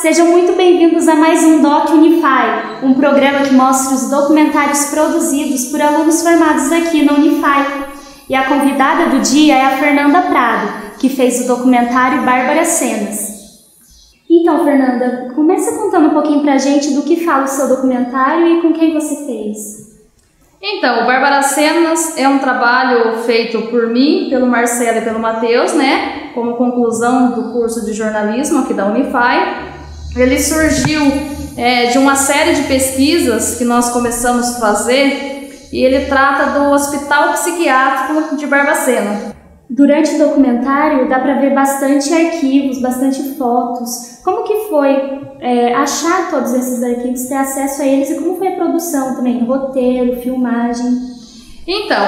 Sejam muito bem-vindos a mais um Doc Unify, um programa que mostra os documentários produzidos por alunos formados aqui na Unify. E a convidada do dia é a Fernanda Prado, que fez o documentário Bárbaras Cenas. Então, Fernanda, começa contando um pouquinho pra gente do que fala o seu documentário e com quem você fez. Então, o Bárbaras Cenas é um trabalho feito por mim, pelo Marcelo e pelo Matheus, né? Como conclusão do curso de jornalismo aqui da Unify. Ele surgiu de uma série de pesquisas que nós começamos a fazer e ele trata do Hospital Psiquiátrico de Barbacena. Durante o documentário dá para ver bastante arquivos, bastante fotos. Como que foi achar todos esses arquivos, ter acesso a eles e como foi a produção também, roteiro, filmagem? Então,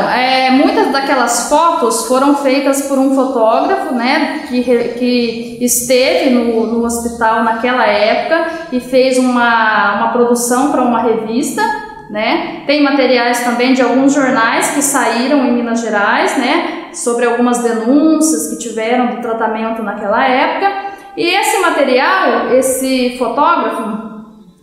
muitas daquelas fotos foram feitas por um fotógrafo, né, que esteve no hospital naquela época e fez uma produção para uma revista, né? Tem materiais também de alguns jornais que saíram em Minas Gerais, né, sobre algumas denúncias que tiveram do tratamento naquela época. E esse material, esse fotógrafo,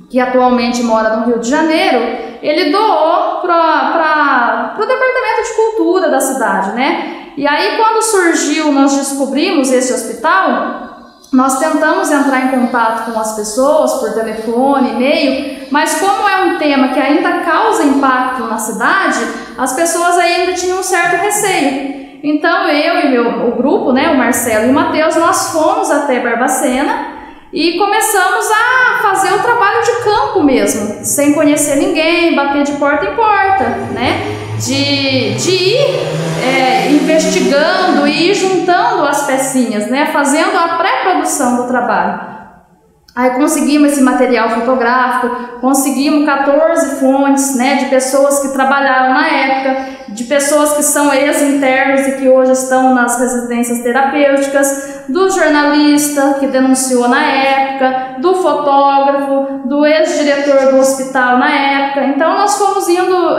que atualmente mora no Rio de Janeiro, ele doou para o Departamento de Cultura da cidade, né? E aí, quando surgiu, nós descobrimos esse hospital, nós tentamos entrar em contato com as pessoas por telefone, e-mail, mas como é um tema que ainda causa impacto na cidade, as pessoas ainda tinham um certo receio. Então, eu e o grupo, né, o Marcelo e o Matheus, nós fomos até Barbacena e começamos a fazer o trabalho de campo mesmo, sem conhecer ninguém, bater de porta em porta, né? De ir investigando e ir juntando as pecinhas, né? Fazendo a pré-produção do trabalho. Aí conseguimos esse material fotográfico, conseguimos 14 fontes, né, de pessoas que trabalharam na época, de pessoas que são ex-internos e que hoje estão nas residências terapêuticas, do jornalista que denunciou na época, do fotógrafo, do ex-diretor do hospital na época. Então nós fomos indo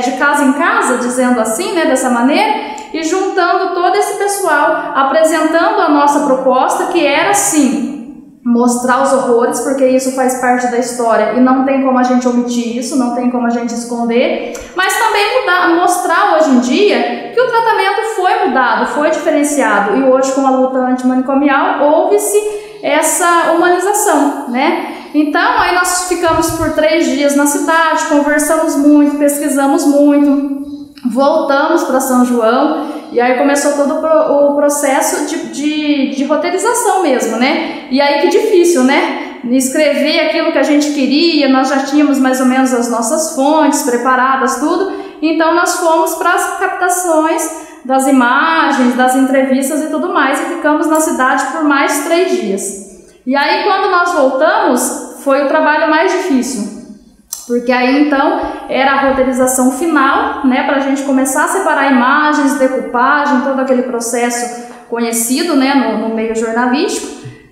de casa em casa, dizendo assim, né, dessa maneira, e juntando todo esse pessoal, apresentando a nossa proposta, que era assim: mostrar os horrores, porque isso faz parte da história e não tem como a gente omitir isso, não tem como a gente esconder, mas também mostrar hoje em dia que o tratamento foi mudado, foi diferenciado, e hoje com a luta antimanicomial houve-se essa humanização, né? Então aí nós ficamos por 3 dias na cidade, conversamos muito, pesquisamos muito, voltamos para São João. E aí começou todo o processo de roteirização mesmo, né? E aí que difícil, né? Escrever aquilo que a gente queria, nós já tínhamos mais ou menos as nossas fontes preparadas, tudo. Então nós fomos para as captações das imagens, das entrevistas e tudo mais, e ficamos na cidade por mais 3 dias. E aí quando nós voltamos, foi o trabalho mais difícil. Porque aí então era a roteirização final, né, para a gente começar a separar imagens, decupagem, todo aquele processo conhecido, né, no meio jornalístico,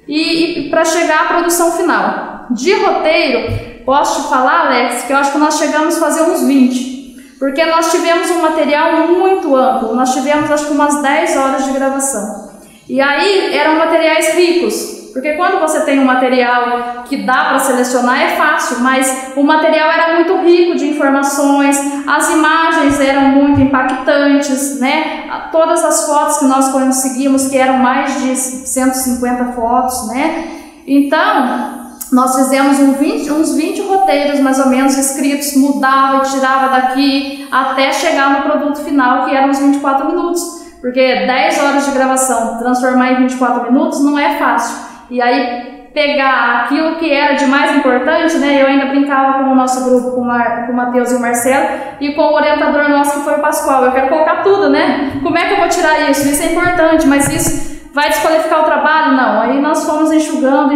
e para chegar à produção final. De roteiro, posso te falar, Alex, que eu acho que nós chegamos a fazer uns 20, porque nós tivemos um material muito amplo, nós tivemos acho que umas 10 horas de gravação. E aí eram materiais ricos. Porque quando você tem um material que dá para selecionar é fácil, mas o material era muito rico de informações, as imagens eram muito impactantes, né? Todas as fotos que nós conseguimos, que eram mais de 150 fotos, né? Então, nós fizemos uns 20 roteiros mais ou menos escritos, mudava e tirava daqui, até chegar no produto final, que eram os 24 minutos. Porque 10 horas de gravação, transformar em 24 minutos não é fácil. E aí pegar aquilo que era de mais importante, né? Eu ainda brincava com o nosso grupo, com o Matheus e o Marcelo, e com o orientador nosso que foi o Pascoal. Eu quero colocar tudo, né? Como é que eu vou tirar isso? Isso é importante, mas isso vai desqualificar o trabalho? Não. Aí nós fomos enxugando,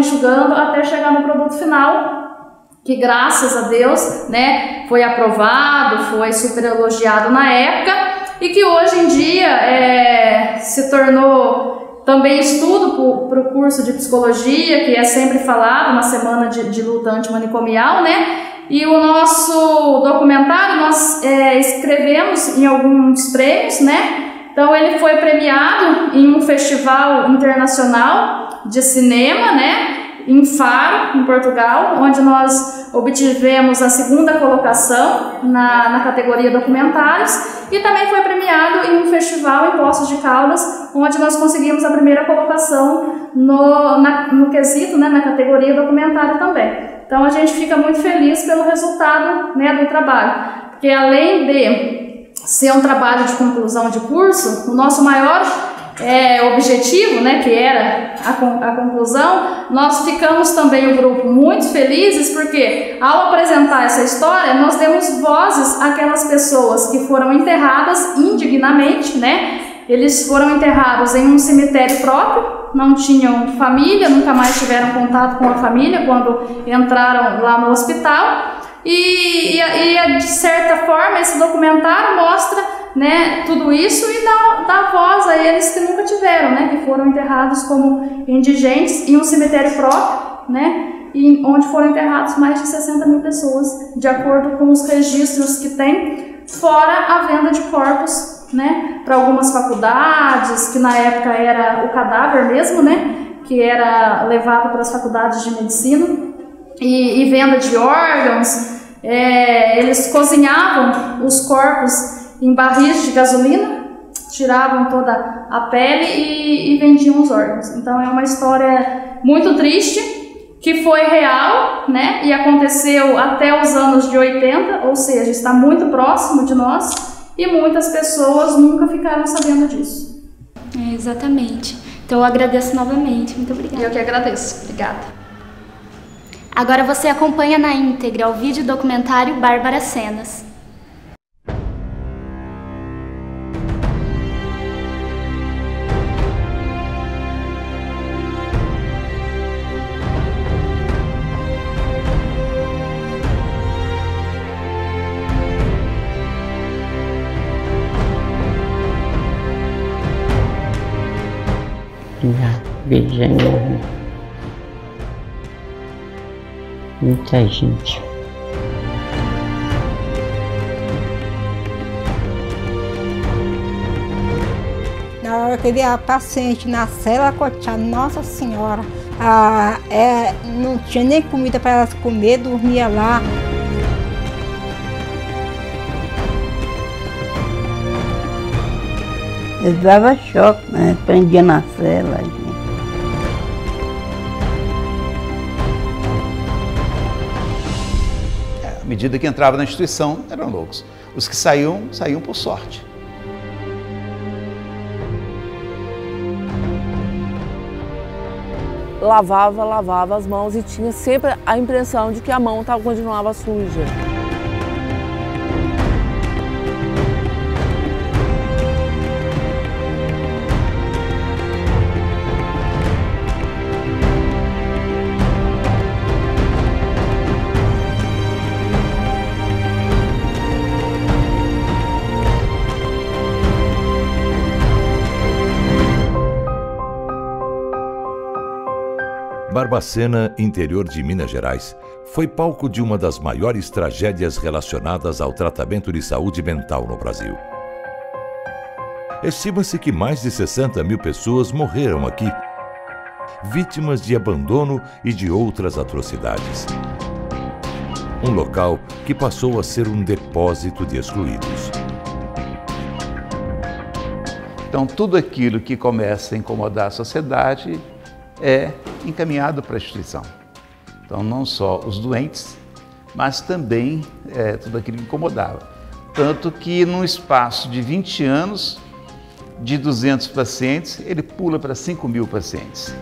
até chegar no produto final, que graças a Deus, né, foi aprovado, foi super elogiado na época, e que hoje em dia se tornou também estudo para o curso de psicologia, que é sempre falado na semana de luta antimanicomial, né? E o nosso documentário nós escrevemos em alguns prêmios, né? Então ele foi premiado em um festival internacional de cinema, né? em Faro, em Portugal, onde nós obtivemos a 2ª colocação na categoria documentários, e também foi premiado em um festival em Poços de Caldas, onde nós conseguimos a 1ª colocação no quesito, né, na categoria documentário também. Então a gente fica muito feliz pelo resultado, né, do trabalho, porque além de ser um trabalho de conclusão de curso, o nosso maior objetivo, né, que era a conclusão, nós ficamos também, o grupo, muito felizes, porque ao apresentar essa história, nós demos vozes àquelas pessoas que foram enterradas indignamente, né? Eles foram enterrados em um cemitério próprio, não tinham família, nunca mais tiveram contato com a família quando entraram lá no hospital, e de certa forma esse documentário mostra, né, tudo isso e dá voz a eles que nunca tiveram, né, que foram enterrados como indigentes em um cemitério próprio, né, e onde foram enterrados mais de 60 mil pessoas, de acordo com os registros que tem, fora a venda de corpos, né, para algumas faculdades, que na época era o cadáver mesmo, né, que era levado para as faculdades de medicina, e venda de órgãos. Eles cozinhavam os corpos em barris de gasolina, tiravam toda a pele e vendiam os órgãos. Então é uma história muito triste, que foi real, né, e aconteceu até os anos de 80, ou seja, está muito próximo de nós, e muitas pessoas nunca ficaram sabendo disso. Exatamente. Então eu agradeço novamente. Muito obrigada. Eu que agradeço. Obrigada. Agora você acompanha na íntegra o vídeo documentário Bárbara Cenas. Já beijando muita gente. Na hora que a paciente na cela, coitada, Nossa Senhora, não tinha nem comida para elas comer, dormia lá. Eles davam choque, né? Prendia na cela. À medida que entrava na instituição, eram loucos. Os que saíam por sorte. Lavava as mãos e tinha sempre a impressão de que a mão continuava suja. Barbacena, interior de Minas Gerais, foi palco de uma das maiores tragédias relacionadas ao tratamento de saúde mental no Brasil. Estima-se que mais de 60 mil pessoas morreram aqui, vítimas de abandono e de outras atrocidades. Um local que passou a ser um depósito de excluídos. Então, tudo aquilo que começa a incomodar a sociedade é encaminhado para a instituição. Então, não só os doentes, mas também tudo aquilo que incomodava. Tanto que, num espaço de 20 anos, de 200 pacientes, ele pula para 5 mil pacientes.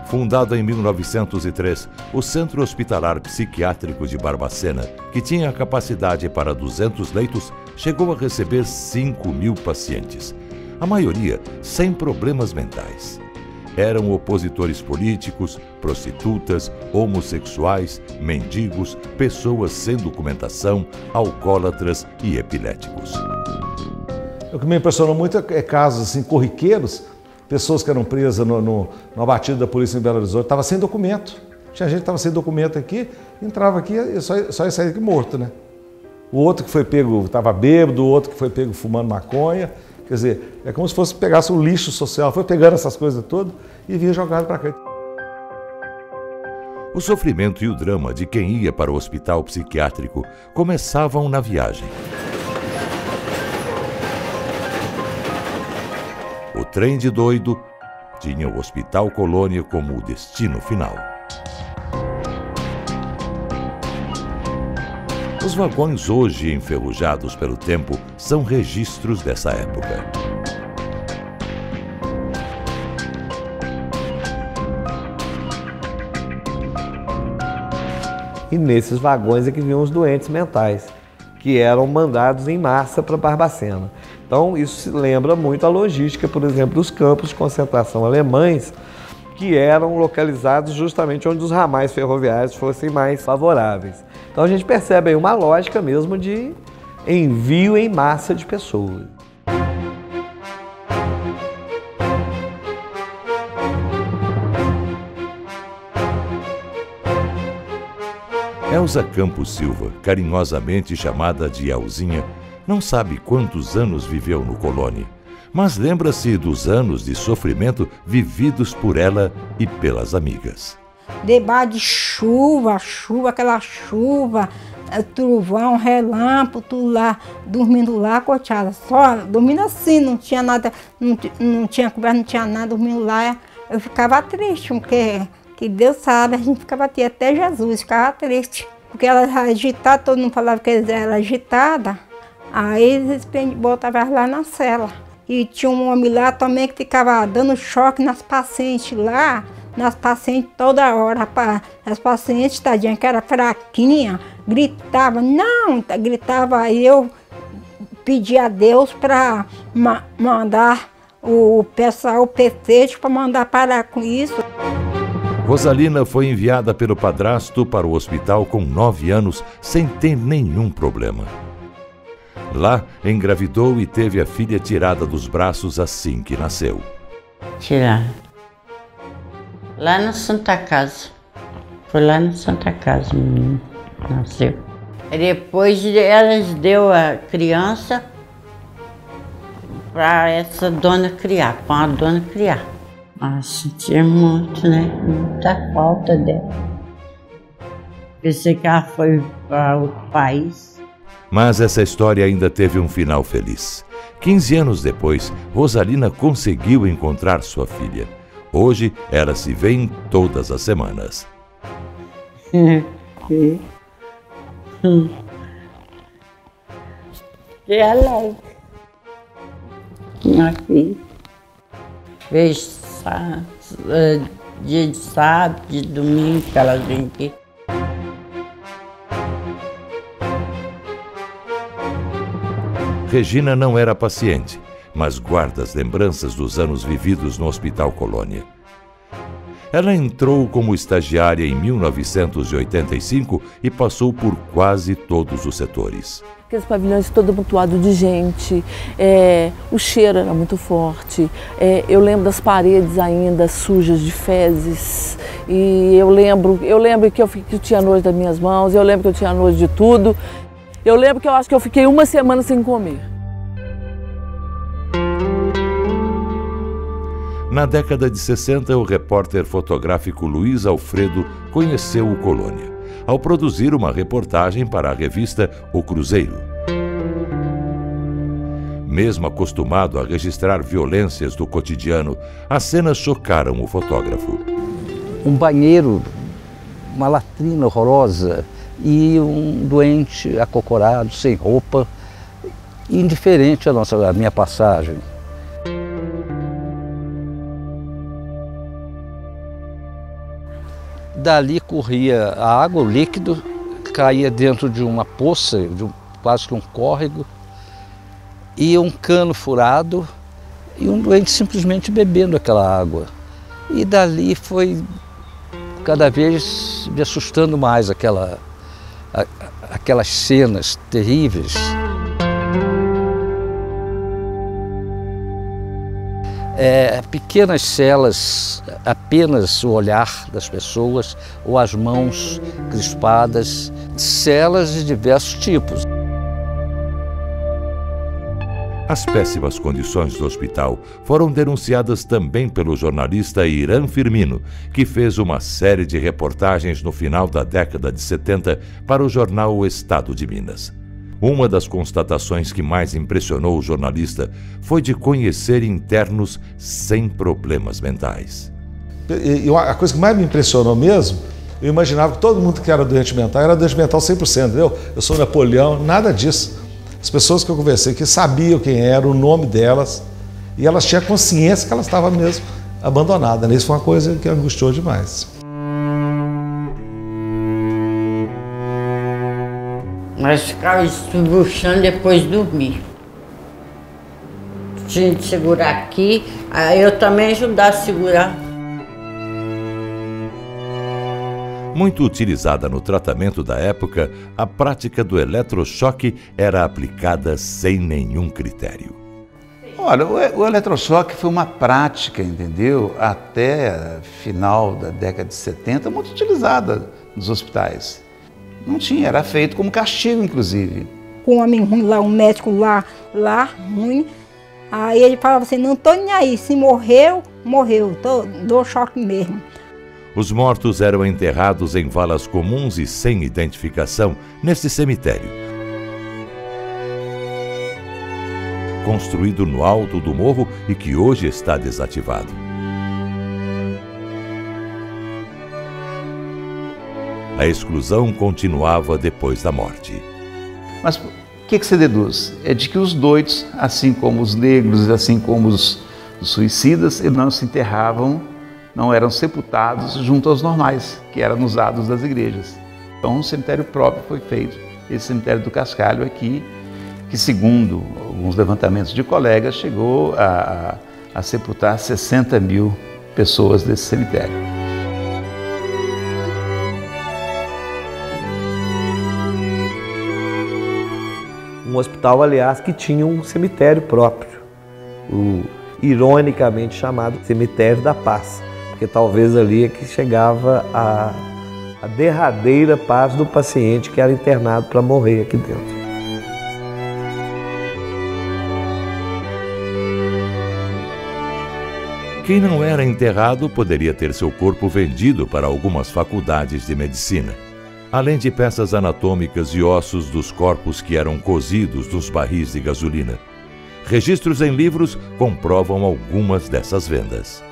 Fundado em 1903, o Centro Hospitalar Psiquiátrico de Barbacena, que tinha capacidade para 200 leitos, chegou a receber 5 mil pacientes, a maioria sem problemas mentais. Eram opositores políticos, prostitutas, homossexuais, mendigos, pessoas sem documentação, alcoólatras e epiléticos. O que me impressionou muito é casos assim, corriqueiros, pessoas que eram presas no abatido da polícia em Belo Horizonte, estavam sem documento. Tinha gente que estava sem documento aqui, entrava aqui e só ia sair aqui morto, né? O outro que foi pego estava bêbado, o outro que foi pego fumando maconha. Quer dizer, é como se fosse pegasse o lixo social, foi pegando essas coisas todas e vinha jogado para cá. O sofrimento e o drama de quem ia para o hospital psiquiátrico começavam na viagem. O trem de doido tinha o Hospital Colônia como o destino final. Os vagões hoje enferrujados pelo tempo são registros dessa época. E nesses vagões é que vinham os doentes mentais, que eram mandados em massa para Barbacena. Então isso se lembra muito a logística, por exemplo, dos campos de concentração alemães, que eram localizados justamente onde os ramais ferroviários fossem mais favoráveis. Então a gente percebe aí uma lógica mesmo de envio em massa de pessoas. Elza Campos Silva, carinhosamente chamada de Elzinha, não sabe quantos anos viveu no Colônia, mas lembra-se dos anos de sofrimento vividos por ela e pelas amigas. Debaixo de chuva, aquela chuva, trovão, relâmpago, tudo lá, dormindo lá, coitada, só dormindo assim, não tinha nada, não tinha coberta, não tinha nada, dormindo lá. Eu ficava triste, porque que Deus sabe, a gente ficava triste, até Jesus ficava triste. Porque ela era agitada, todo mundo falava que ela era agitada, aí eles botavam lá na cela. E tinha um homem lá também que ficava dando choque nas pacientes lá, nas pacientes toda hora. As pacientes, tadinha, que era fraquinha, gritava, não, gritava, eu pedi a Deus para mandar o pessoal, o PT, para mandar parar com isso. Rosalina foi enviada pelo padrasto para o hospital com 9 anos, sem ter nenhum problema. Lá, engravidou e teve a filha tirada dos braços assim que nasceu. Tirar. Lá na Santa Casa. Foi lá na Santa Casa, o menino nasceu. E depois elas deu a criança para essa dona criar, para uma dona criar. Sentia muito, né? Muita falta dela. Pensei que ela foi para outro país. Mas essa história ainda teve um final feliz. 15 anos depois, Rosalina conseguiu encontrar sua filha. Hoje, elas se veem todas as semanas. Que alegre. Minha filha. Vejo dia de sábado, de domingo, que elas vêm aqui. Regina não era paciente, mas guarda as lembranças dos anos vividos no Hospital Colônia. Ela entrou como estagiária em 1985 e passou por quase todos os setores. Aqueles pavilhões todo amontoado de gente, o cheiro era muito forte, eu lembro das paredes ainda sujas de fezes, e eu lembro que eu tinha nojo das minhas mãos, eu lembro que eu tinha nojo de tudo, eu lembro que eu acho que eu fiquei uma semana sem comer. Na década de 60, o repórter fotográfico Luiz Alfredo conheceu o Colônia, ao produzir uma reportagem para a revista O Cruzeiro. Mesmo acostumado a registrar violências do cotidiano, as cenas chocaram o fotógrafo. Um banheiro, uma latrina horrorosa e um doente acocorado, sem roupa, indiferente à minha passagem. Dali corria a água, o líquido, caía dentro de uma poça, quase que um córrego, e um cano furado e um doente simplesmente bebendo aquela água. E dali foi cada vez me assustando mais aquelas cenas terríveis. Pequenas celas, apenas o olhar das pessoas ou as mãos crispadas, celas de diversos tipos. As péssimas condições do hospital foram denunciadas também pelo jornalista Irã Firmino, que fez uma série de reportagens no final da década de 70 para o jornal O Estado de Minas. Uma das constatações que mais impressionou o jornalista foi de conhecer internos sem problemas mentais. E a coisa que mais me impressionou mesmo, eu imaginava que todo mundo que era doente mental 100%, entendeu? Eu sou Napoleão, nada disso. As pessoas que eu conversei que sabiam quem era, o nome delas, e elas tinham consciência que elas estavam mesmo abandonadas. Isso foi uma coisa que angustiou demais. Mas ficava estrubuchando depois de dormir. Tinha de segurar aqui, aí eu também ajudava a segurar. Muito utilizada no tratamento da época, a prática do eletrochoque era aplicada sem nenhum critério. Olha, o eletrochoque foi uma prática, entendeu? Até final da década de 70, muito utilizada nos hospitais. Não tinha, era feito como castigo, inclusive. Com um homem ruim lá, um médico lá ruim, aí ele falava assim, não tô nem aí, se morreu, dou choque mesmo. Os mortos eram enterrados em valas comuns e sem identificação nesse cemitério. Construído no alto do morro e que hoje está desativado. A exclusão continuava depois da morte. Mas o que você deduz? É de que os doidos, assim como os negros, assim como os suicidas, eles não se enterravam, não eram sepultados junto aos normais, que eram usados das igrejas. Então um cemitério próprio foi feito, esse cemitério do Cascalho aqui, que segundo alguns levantamentos de colegas, chegou a sepultar 60 mil pessoas desse cemitério. Um hospital, aliás, que tinha um cemitério próprio, o ironicamente chamado Cemitério da Paz, porque talvez ali é que chegava a derradeira paz do paciente que era internado para morrer aqui dentro. Quem não era enterrado poderia ter seu corpo vendido para algumas faculdades de medicina, além de peças anatômicas e ossos dos corpos que eram cozidos nos barris de gasolina. Registros em livros comprovam algumas dessas vendas.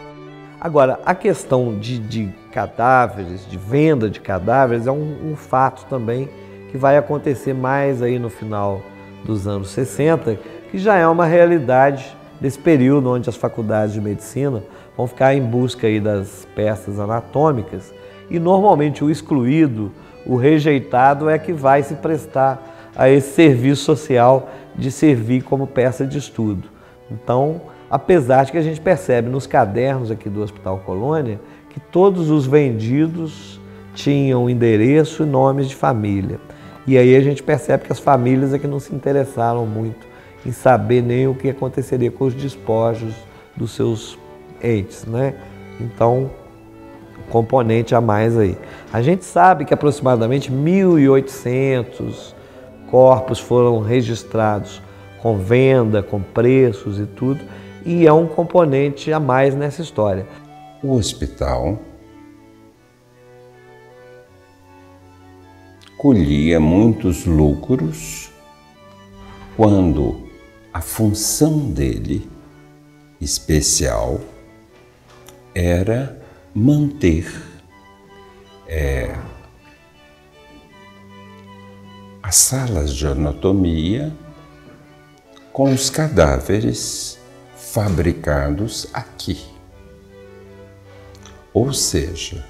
Agora, a questão de cadáveres, de venda de cadáveres, é um fato também que vai acontecer mais aí no final dos anos 60, que já é uma realidade desse período onde as faculdades de medicina vão ficar em busca aí das peças anatômicas e normalmente o excluído, o rejeitado é que vai se prestar a esse serviço social de servir como peça de estudo. Então, apesar de que a gente percebe nos cadernos aqui do Hospital Colônia que todos os vendidos tinham endereço e nomes de família. E aí a gente percebe que as famílias é que não se interessaram muito em saber nem o que aconteceria com os despojos dos seus entes, né? Então, componente a mais aí. A gente sabe que aproximadamente 1.800 corpos foram registrados com venda, com preços e tudo, e é um componente a mais nessa história. O hospital colhia muitos lucros quando a função dele especial era manter as salas de anatomia com os cadáveres fabricados aqui. Ou seja,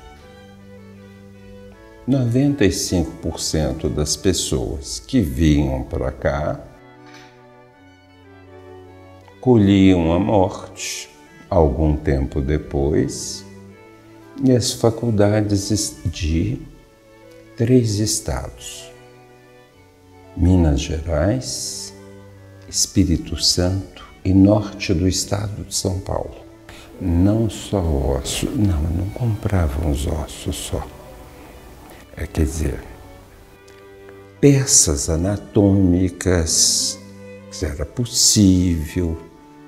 95% das pessoas que vinham para cá colhiam a morte algum tempo depois e as faculdades de 3 estados, Minas Gerais, Espírito Santo e norte do estado de São Paulo. Não só ossos, não compravam os ossos só. Quer dizer, peças anatômicas, se era possível,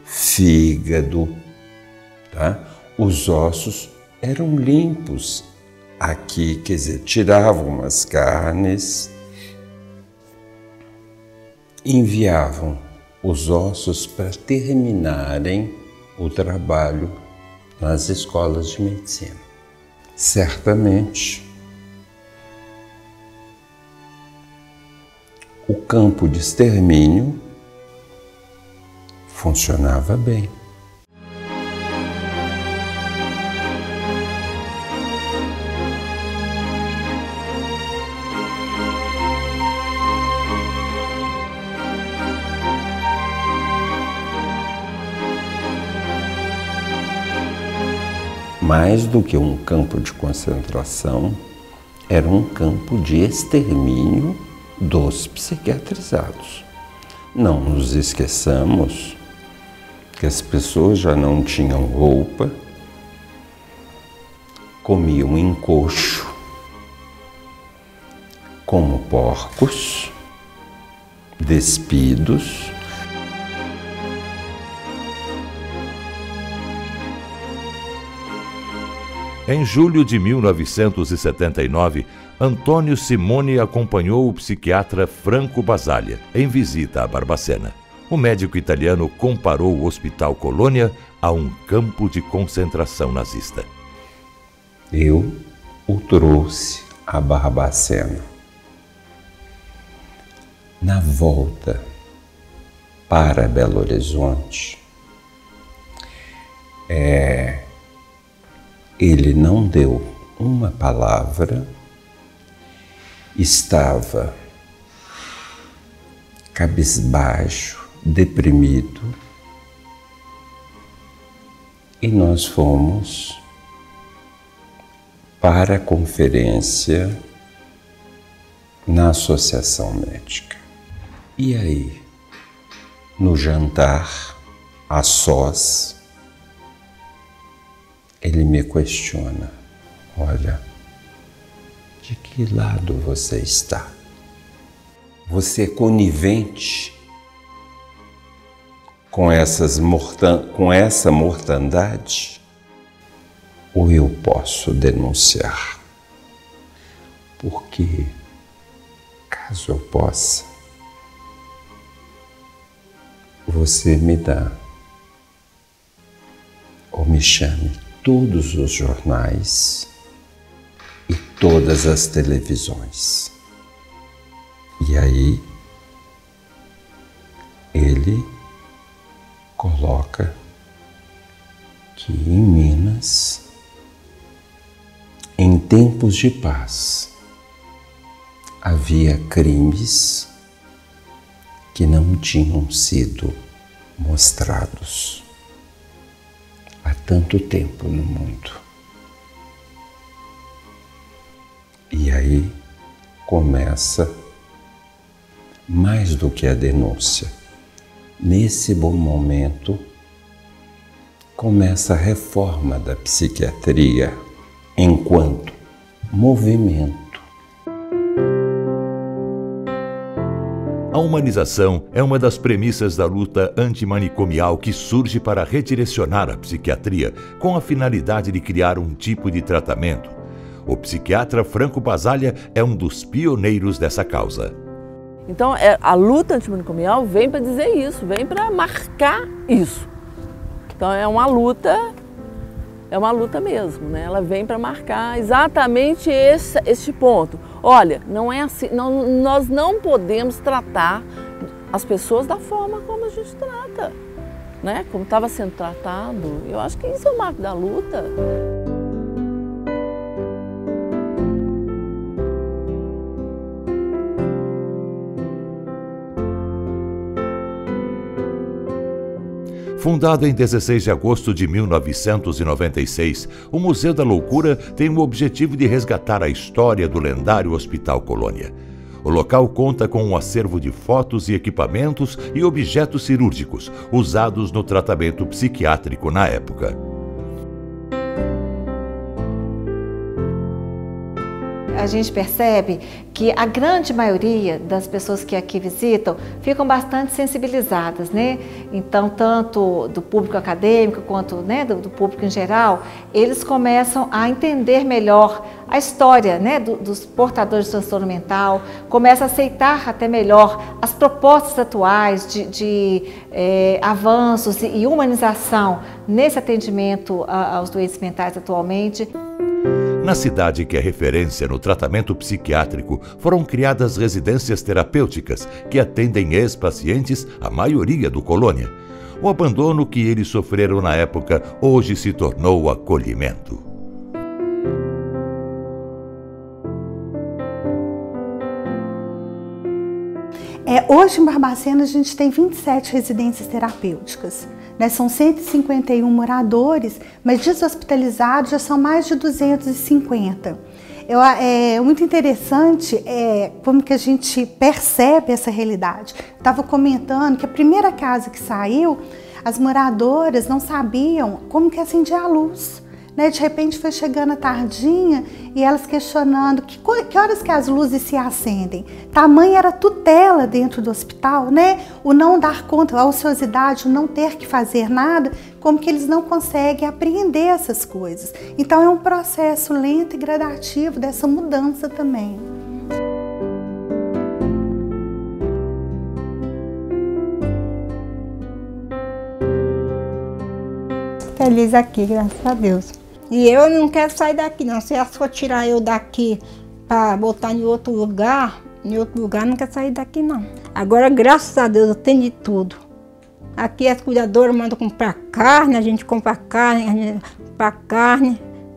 fígado, tá? Os ossos eram limpos aqui, quer dizer, tiravam as carnes, enviavam os ossos para terminarem o trabalho nas escolas de medicina. Certamente, o campo de extermínio funcionava bem. Mais do que um campo de concentração, era um campo de extermínio dos psiquiatrizados. Não nos esqueçamos que as pessoas já não tinham roupa, comiam em coxo, como porcos, despidos. Em julho de 1979, Antônio Simone acompanhou o psiquiatra Franco Basaglia em visita a Barbacena. O médico italiano comparou o Hospital Colônia a um campo de concentração nazista. Eu o trouxe a Barbacena. Na volta para Belo Horizonte, ele não deu uma palavra, estava cabisbaixo, deprimido, e nós fomos para a conferência na Associação Médica. E aí, no jantar, a sós, ele me questiona: olha, de que lado você está? Você é conivente com essa mortandade? Ou eu posso denunciar? Porque, caso eu possa, você me dá ou me chame todos os jornais e todas as televisões. E aí, ele coloca que em Minas, em tempos de paz, havia crimes que não tinham sido mostrados há tanto tempo no mundo. E aí começa mais do que a denúncia. Nesse bom momento, começa a reforma da psiquiatria enquanto movimento. A humanização é uma das premissas da luta antimanicomial que surge para redirecionar a psiquiatria com a finalidade de criar um tipo de tratamento. O psiquiatra Franco Basaglia é um dos pioneiros dessa causa. Então, a luta antimanicomial vem para dizer isso, vem para marcar isso. Então, é uma luta mesmo, né? Ela vem para marcar exatamente esse ponto. Olha, não é assim, nós não podemos tratar as pessoas da forma como a gente trata, né? Como estava sendo tratado. Eu acho que isso é o marco da luta. Fundado em 16 de agosto de 1996, o Museu da Loucura tem o objetivo de resgatar a história do lendário Hospital Colônia. O local conta com um acervo de fotos e equipamentos e objetos cirúrgicos usados no tratamento psiquiátrico na época. a gente percebe que a grande maioria das pessoas que aqui visitam ficam bastante sensibilizadas, né? Então, tanto do público acadêmico quanto, né, do público em geral, eles começam a entender melhor a história, né, dos portadores de transtorno mental, começam a aceitar até melhor as propostas atuais de avanços e humanização nesse atendimento aos doentes mentais atualmente. Na cidade que é referência no tratamento psiquiátrico, foram criadas residências terapêuticas que atendem ex-pacientes, a maioria do Colônia. O abandono que eles sofreram na época hoje se tornou acolhimento. Hoje em Barbacena a gente tem 27 residências terapêuticas. São 151 moradores, mas deshospitalizados já são mais de 250. É muito interessante como que a gente percebe essa realidade. Estava comentando que a primeira casa que saiu, as moradoras não sabiam como que acendia a luz. De repente foi chegando a tardinha e elas questionando que horas que as luzes se acendem. Tamanha era a tutela dentro do hospital, o não dar conta, a ociosidade, o não ter que fazer nada, como que eles não conseguem apreender essas coisas. Então é um processo lento e gradativo dessa mudança também. Feliz aqui, graças a Deus. E eu não quero sair daqui não, se elas for tirar eu daqui para botar em outro lugar, não quero sair daqui não. Agora, graças a Deus, eu tenho de tudo. Aqui as cuidadoras mandam comprar carne, a gente compra carne,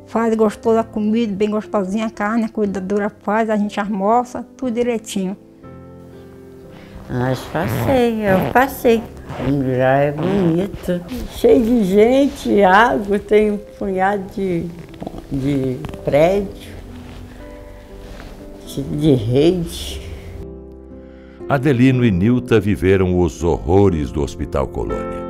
faz gostosa a comida, bem gostosinha a carne, a cuidadora faz, a gente almoça, tudo direitinho. Eu passei. Já é bonito. Cheio de gente, água, tem um punhado de prédio, de rede. Adelino e Nilta viveram os horrores do Hospital Colônia.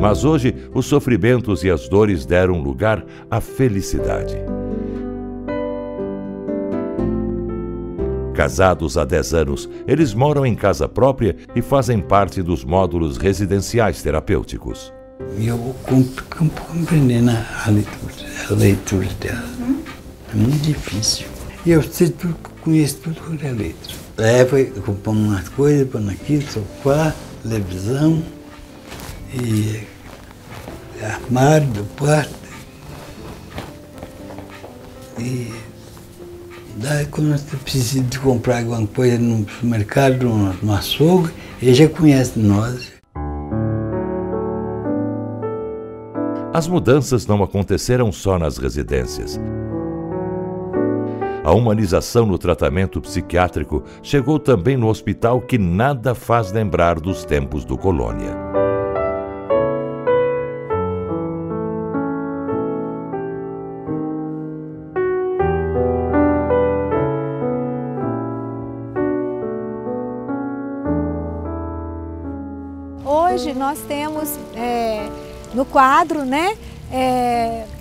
Mas hoje, os sofrimentos e as dores deram lugar à felicidade. Casados há 10 anos, eles moram em casa própria e fazem parte dos módulos residenciais terapêuticos. Eu compreendi a leitura dela. É muito difícil. E eu sei tudo, conheço tudo com a letra. Foi comprando umas coisas, pondo aqui, sofá, televisão, e armário do quarto. E daí, quando você precisa de comprar alguma coisa no supermercado, no açougue, ele já conhece nós. As mudanças não aconteceram só nas residências. A humanização no tratamento psiquiátrico chegou também no hospital, que nada faz lembrar dos tempos do Colônia. Hoje nós temos no quadro,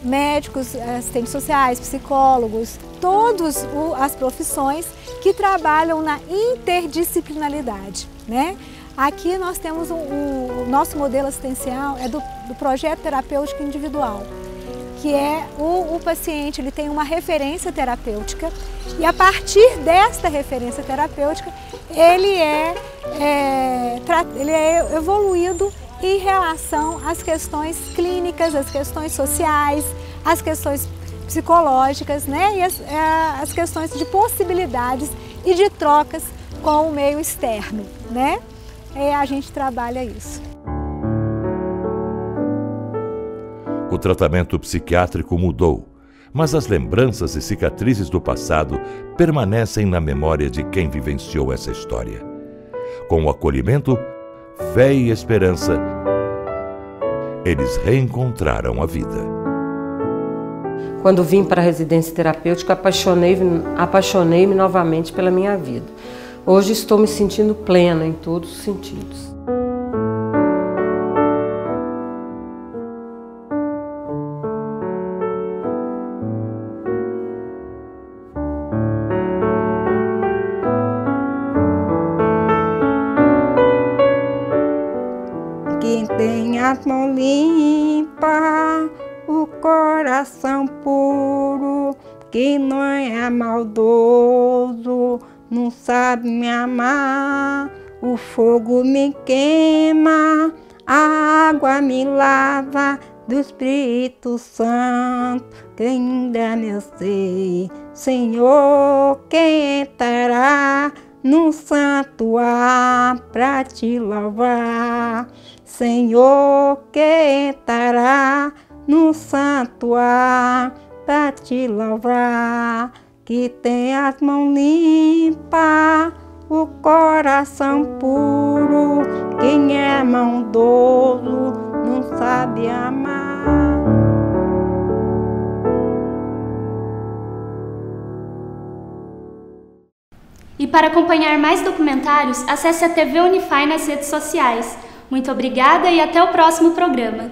médicos, assistentes sociais, psicólogos, todas as profissões que trabalham na interdisciplinaridade, Aqui nós temos o nosso modelo assistencial é do projeto terapêutico individual, que é o paciente ele tem uma referência terapêutica e a partir desta referência terapêutica ele é evoluído em relação às questões clínicas, às questões sociais, às questões psicológicas, e as questões de possibilidades e de trocas com o meio externo, A gente trabalha isso. O tratamento psiquiátrico mudou, mas as lembranças e cicatrizes do passado permanecem na memória de quem vivenciou essa história. Com o acolhimento, fé e esperança, eles reencontraram a vida. Quando vim para a residência terapêutica, apaixonei-me novamente pela minha vida. Hoje estou me sentindo plena em todos os sentidos. limpa, o coração puro, que não é maldoso, não sabe me amar. O fogo me queima, a água me lava, do Espírito Santo, quem ainda meu ser. Senhor, quem entrará no santuário pra te louvar? Senhor, quem entrará no santuário pra te louvar? Que tem as mãos limpas, o coração puro, quem é maldoso não sabe amar. E para acompanhar mais documentários, acesse a TV Unify nas redes sociais. Muito obrigada e até o próximo programa.